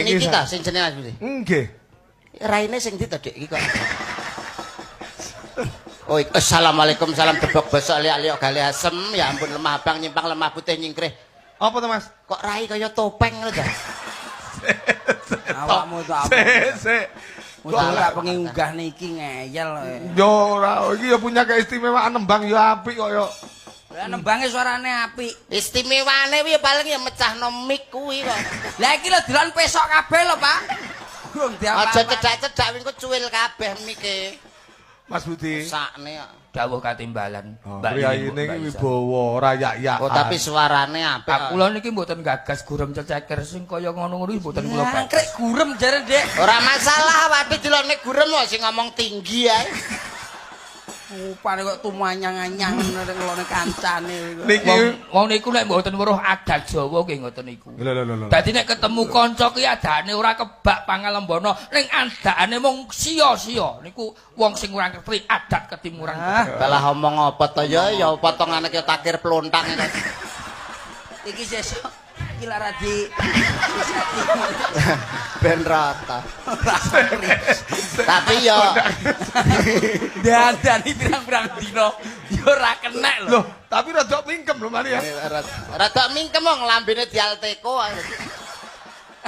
Niki ta sing jenenge Mas Budi. Nggih. Raine sing ndi to, Dik? Iki kok. Oh, assalamualaikum, salam debok besok liak-liak gali asem. Ya ampun lemah abang nyimpang lemah putih nyingkrih. Apa to, Mas? Kok rai kaya topeng lho ta? Awakmu to apa? Sik. Mudah gak pengen unggah niki ngeyel. Yo ora, iki ya punya keistimewaan nembang ya apik kok yo. Lah nembange suarane apik. Istimewane kuwi paling ya mecahno mic kuwi kok. Lah iki lho dolan pesok kabeh lho, Pak. Durung diapa. Aja cedak-cedak wingi cuwil kabeh mike. Mas Budi. Sakne kok. Dawuh katimbalan. Priyayi iki wibawa ora yak-yak. Oh, tapi suarane apik. Pak kula niki mboten gagas gurem ceceker sing kaya ngono-ngono iki mboten kula gagas. Krek gurem jare, Dek. Ora masalah, waduh dilone gurem kok sing ngomong tinggi ae. Upane kok tumanyang-anyang ngelone kancane. Niki Wong niku nek mboten weruh adat Jawa nggih ngoten niku. lho. Dadi nek ketemu kanca ki adane ora kebak pangalembana, ning andakane mung sia-sia. Niku wong sing ora ngerti adat ketimuran. Balah omong apa to ya potongane ki takir plontang kok. Iki sesuk iki lara di Ben rata. Tapi yo Dandani pirang-pirang dina yo ora kenek lho. Loh, tapi rada mingkem lho Mari ya. rada mingkem wong lambene dialteko ae.